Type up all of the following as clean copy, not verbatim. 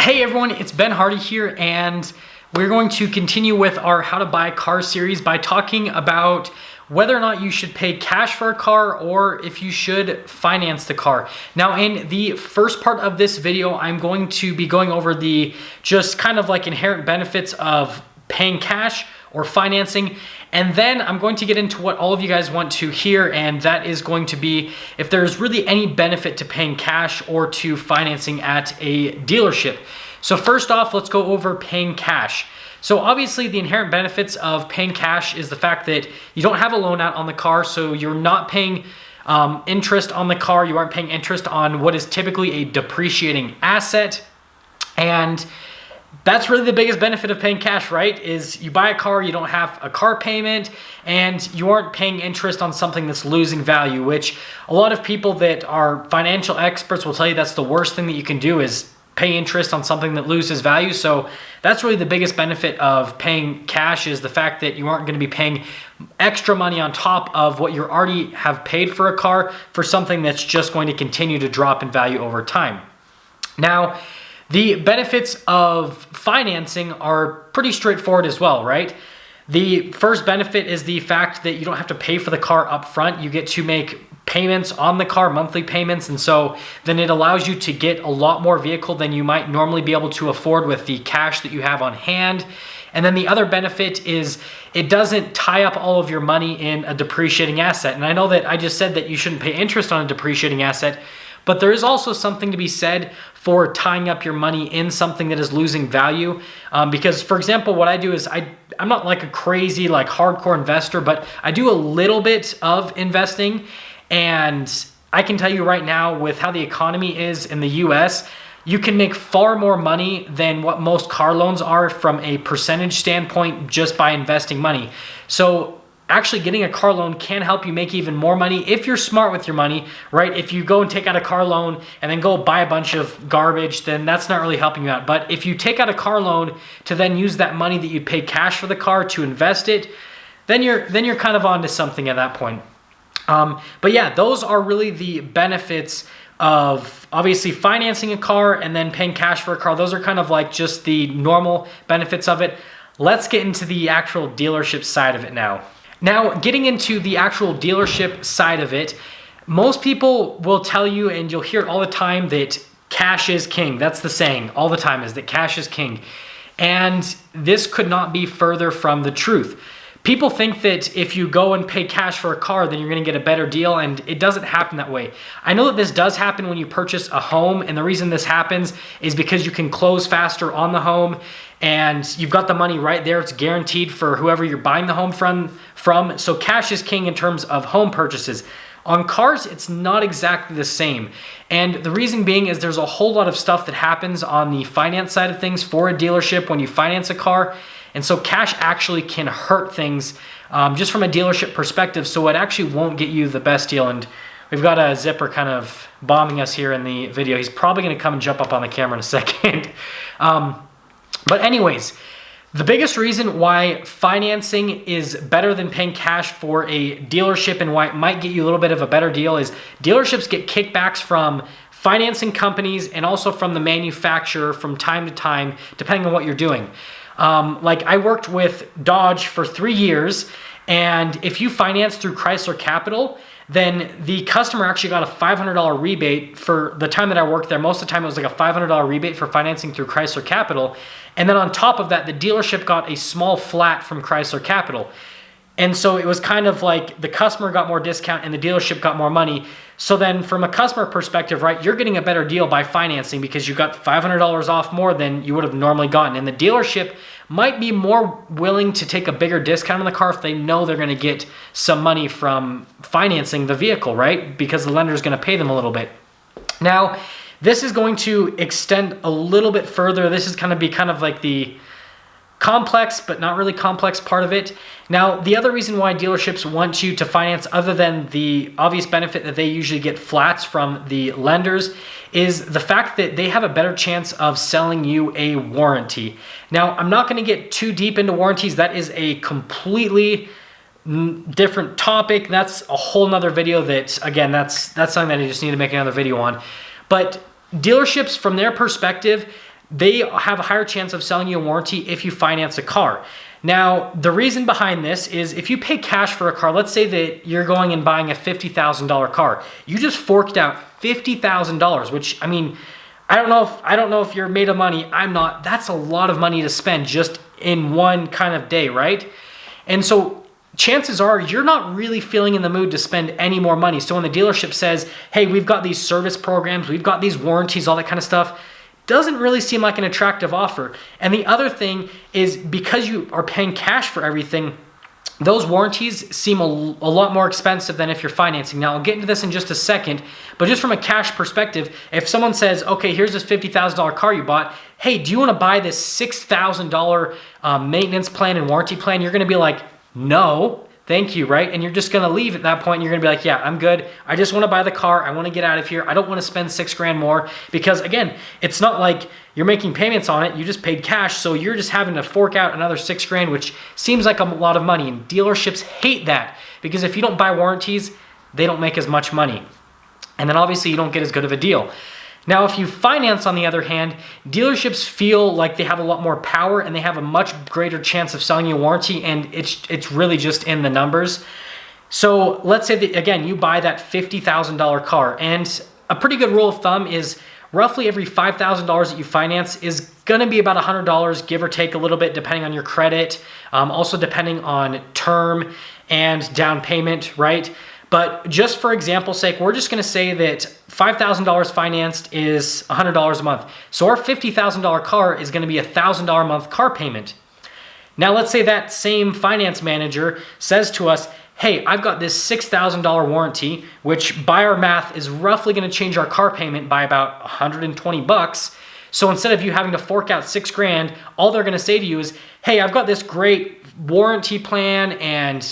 Hey everyone, it's Ben Hardy here, and we're going to continue with our How to Buy a Car series by talking about whether or not you should pay cash for a car or if you should finance the car. Now, in the first part of this video, I'm going to be going over the just kind of like inherent benefits of paying cash or financing. And then I'm going to get into what all of you guys want to hear, and that is going to be if there's really any benefit to paying cash or to financing at a dealership. So first off, let's go over paying cash. So obviously the inherent benefits of paying cash is the fact that you don't have a loan out on the car, so you're not paying interest on the car. You aren't paying interest on what is typically a depreciating asset. And that's really the biggest benefit of paying cash, right? Is you buy a car, you don't have a car payment, and you aren't paying interest on something that's losing value, which a lot of people that are financial experts will tell you that's the worst thing that you can do is pay interest on something that loses value. So that's really the biggest benefit of paying cash, is the fact that you aren't going to be paying extra money on top of what you already have paid for a car for something that's just going to continue to drop in value over time. Now, the benefits of financing are pretty straightforward as well, right? The first benefit is the fact that you don't have to pay for the car up front. You get to make payments on the car, monthly payments, and so then it allows you to get a lot more vehicle than you might normally be able to afford with the cash that you have on hand. And then the other benefit is it doesn't tie up all of your money in a depreciating asset. And I know that I just said that you shouldn't pay interest on a depreciating asset, but there is also something to be said for tying up your money in something that is losing value. Because, for example, what I do is I'm not like a crazy, like hardcore investor, but I do a little bit of investing. And I can tell you right now, with how the economy is in the US, you can make far more money than what most car loans are from a percentage standpoint just by investing money. So actually getting a car loan can help you make even more money if you're smart with your money, right? If you go and take out a car loan and then go buy a bunch of garbage, then that's not really helping you out. But if you take out a car loan to then use that money that you pay cash for the car to invest it, then you're kind of onto something at that point. But yeah, those are really the benefits of obviously financing a car and then paying cash for a car. Those are kind of like just the normal benefits of it. Let's get into the actual dealership side of it now. Now, getting into the actual dealership side of it, most people will tell you, and you'll hear it all the time, that cash is king. That's the saying all the time, is that cash is king. And this could not be further from the truth. People think that if you go and pay cash for a car, then you're going to get a better deal, and it doesn't happen that way. I know that this does happen when you purchase a home, and the reason this happens is because you can close faster on the home, and you've got the money right there. It's guaranteed for whoever you're buying the home from. So cash is king in terms of home purchases. On cars, it's not exactly the same. And the reason being is there's a whole lot of stuff that happens on the finance side of things for a dealership when you finance a car. And so cash actually can hurt things just from a dealership perspective. So it actually won't get you the best deal. And we've got a zipper kind of bombing us here in the video. He's probably going to come and jump up on the camera in a second. But anyways, the biggest reason why financing is better than paying cash for a dealership and why it might get you a little bit of a better deal is dealerships get kickbacks from financing companies and also from the manufacturer from time to time, depending on what you're doing. Like I worked with Dodge for 3 years, and if you finance through Chrysler Capital, then the customer actually got a $500 rebate for the time that I worked there. Most of the time it was like a $500 rebate for financing through Chrysler Capital. And then on top of that, the dealership got a small flat from Chrysler Capital. And so it was kind of like the customer got more discount and the dealership got more money. So then from a customer perspective, right, you're getting a better deal by financing because you got $500 off more than you would have normally gotten. And the dealership might be more willing to take a bigger discount on the car if they know they're going to get some money from financing the vehicle, right? Because the lender is going to pay them a little bit. Now, this is going to extend a little bit further. This is going to be kind of like the complex but not really complex part of it. Now, the other reason why dealerships want you to finance, other than the obvious benefit that they usually get flats from the lenders, is the fact that they have a better chance of selling you a warranty. Now, I'm not going to get too deep into warranties. That is a completely different topic. That's a whole nother video that, again, that's something that I just need to make another video on. But dealerships, from their perspective, they have a higher chance of selling you a warranty if you finance a car. Now, the reason behind this is if you pay cash for a car, let's say that you're going and buying a $50,000 car. You just forked out $50,000, which, I mean, I don't know if you're made of money. I'm not. That's a lot of money to spend just in one kind of day, right? And so chances are you're not really feeling in the mood to spend any more money. So when the dealership says, hey, we've got these service programs, we've got these warranties, all that kind of stuff, doesn't really seem like an attractive offer. And the other thing is because you are paying cash for everything, those warranties seem a lot more expensive than if you're financing. Now, I'll get into this in just a second, but just from a cash perspective, if someone says, okay, here's this $50,000 car you bought, hey, do you want to buy this $6,000 maintenance plan and warranty plan? You're going to be like, no, thank you, right? And you're just going to leave at that point. And you're going to be like, yeah, I'm good. I just want to buy the car. I want to get out of here. I don't want to spend $6,000 more because, again, it's not like you're making payments on it. You just paid cash. So you're just having to fork out another $6,000, which seems like a lot of money. And dealerships hate that because if you don't buy warranties, they don't make as much money. And then obviously you don't get as good of a deal. Now, if you finance, on the other hand, dealerships feel like they have a lot more power and they have a much greater chance of selling you a warranty, and it's really just in the numbers. So let's say that, again, you buy that $50,000 car, and a pretty good rule of thumb is roughly every $5,000 that you finance is going to be about $100, give or take a little bit, depending on your credit, also depending on term and down payment, right? But just for example's sake, we're just going to say that $5,000 financed is $100 a month. So our $50,000 car is going to be a $1,000 a month car payment. Now let's say that same finance manager says to us, hey, I've got this $6,000 warranty, which by our math is roughly going to change our car payment by about $120. So instead of you having to fork out $6,000, all they're going to say to you is, hey, I've got this great warranty plan and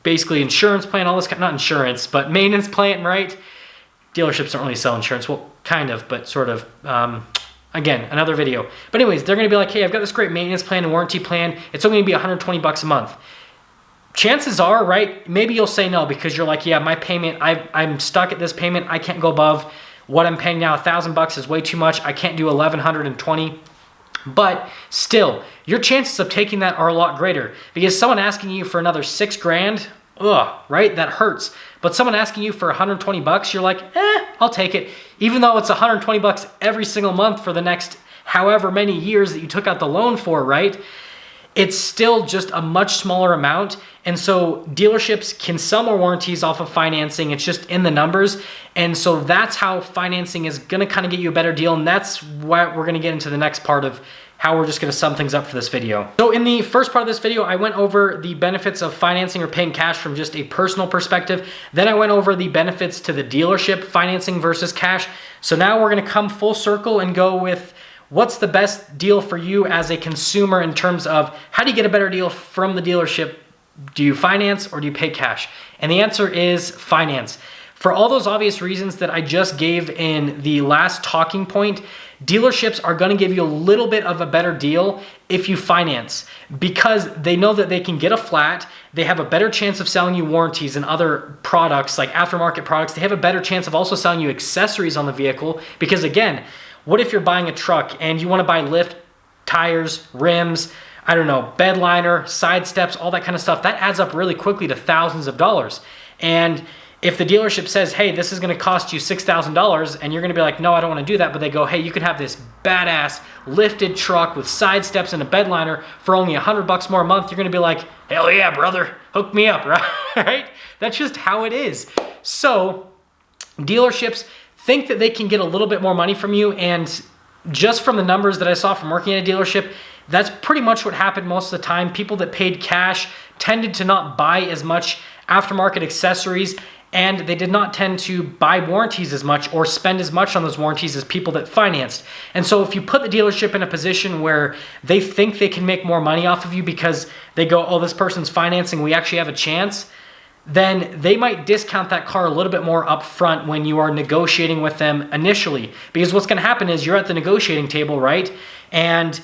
basically insurance plan, all this, not insurance, but maintenance plan, right? Dealerships don't really sell insurance. Well, kind of, but sort of. Again, another video. But anyways, they're going to be like, hey, I've got this great maintenance plan and warranty plan. It's only going to be $120 a month. Chances are, right, maybe you'll say no because you're like, yeah, my payment, I'm stuck at this payment. I can't go above what I'm paying now. $1,000 is way too much. I can't do $1,120. But still, your chances of taking that are a lot greater because someone asking you for another $6,000, right? That hurts. But someone asking you for $120, you're like, I'll take it. Even though it's $120 every single month for the next however many years that you took out the loan for, right? It's still just a much smaller amount. And so dealerships can sell more warranties off of financing. It's just in the numbers. And so that's how financing is going to kind of get you a better deal. And that's why we're going to get into the next part of how we're just going to sum things up for this video. So in the first part of this video, I went over the benefits of financing or paying cash from just a personal perspective. Then I went over the benefits to the dealership, financing versus cash. So now we're going to come full circle and go with what's the best deal for you as a consumer in terms of how do you get a better deal from the dealership? Do you finance or do you pay cash? And the answer is finance. For all those obvious reasons that I just gave in the last talking point, dealerships are going to give you a little bit of a better deal if you finance because they know that they can get a flat. They have a better chance of selling you warranties and other products like aftermarket products. They have a better chance of also selling you accessories on the vehicle because, again, what if you're buying a truck and you want to buy lift, tires, rims, I don't know, bed liner, side steps, all that kind of stuff? That adds up really quickly to thousands of dollars. And if the dealership says, hey, this is going to cost you $6,000, and you're going to be like, no, I don't want to do that, but they go, hey, you could have this badass lifted truck with side steps and a bed liner for only $100 more a month, you're going to be like, hell yeah, brother, hook me up, right? That's just how it is. So dealerships think that they can get a little bit more money from you, and just from the numbers that I saw from working at a dealership, that's pretty much what happened most of the time. People that paid cash tended to not buy as much aftermarket accessories, and they did not tend to buy warranties as much or spend as much on those warranties as people that financed. And so if you put the dealership in a position where they think they can make more money off of you because they go, oh, this person's financing, we actually have a chance, then they might discount that car a little bit more up front when you are negotiating with them initially. Because what's going to happen is you're at the negotiating table, right? And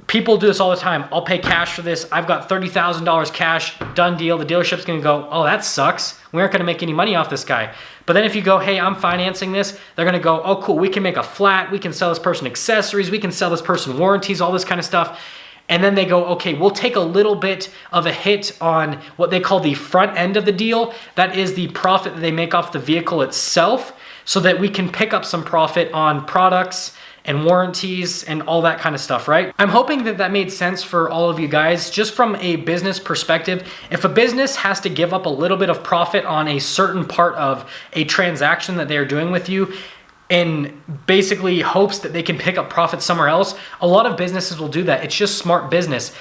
people do this all the time. I'll pay cash for this. I've got $30,000 cash, done deal. The dealership's going to go, oh, that sucks. We aren't going to make any money off this guy. But then if you go, hey, I'm financing this, they're gonna go, oh cool, we can make a flat, we can sell this person accessories, we can sell this person warranties, all this kind of stuff. And then they go, okay, we'll take a little bit of a hit on what they call the front end of the deal. That is the profit that they make off the vehicle itself, so that we can pick up some profit on products and warranties and all that kind of stuff, right? I'm hoping that that made sense for all of you guys. Just from a business perspective, if a business has to give up a little bit of profit on a certain part of a transaction that they're doing with you, in basically hopes that they can pick up profit somewhere else, a lot of businesses will do that. It's just smart business,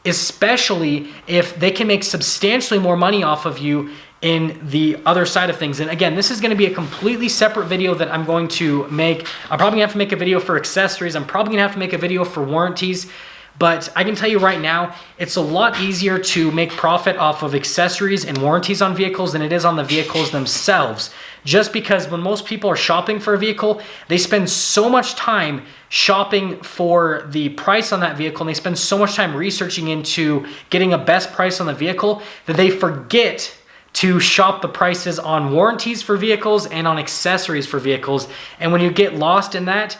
especially if they can make substantially more money off of you in the other side of things. And again, this is gonna be a completely separate video that I'm going to make. I'm probably gonna have to make a video for accessories. I'm probably gonna have to make a video for warranties. But I can tell you right now, it's a lot easier to make profit off of accessories and warranties on vehicles than it is on the vehicles themselves. Just because when most people are shopping for a vehicle, they spend so much time shopping for the price on that vehicle, and they spend so much time researching into getting a best price on the vehicle that they forget to shop the prices on warranties for vehicles and on accessories for vehicles. And when you get lost in that,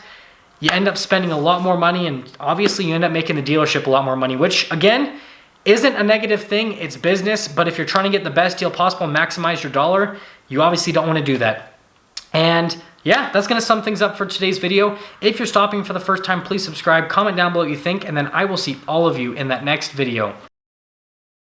you end up spending a lot more money, and obviously you end up making the dealership a lot more money, which again, isn't a negative thing. It's business, but if you're trying to get the best deal possible and maximize your dollar, you obviously don't want to do that. And yeah, that's going to sum things up for today's video. If you're stopping for the first time, please subscribe, comment down below what you think, and then I will see all of you in that next video.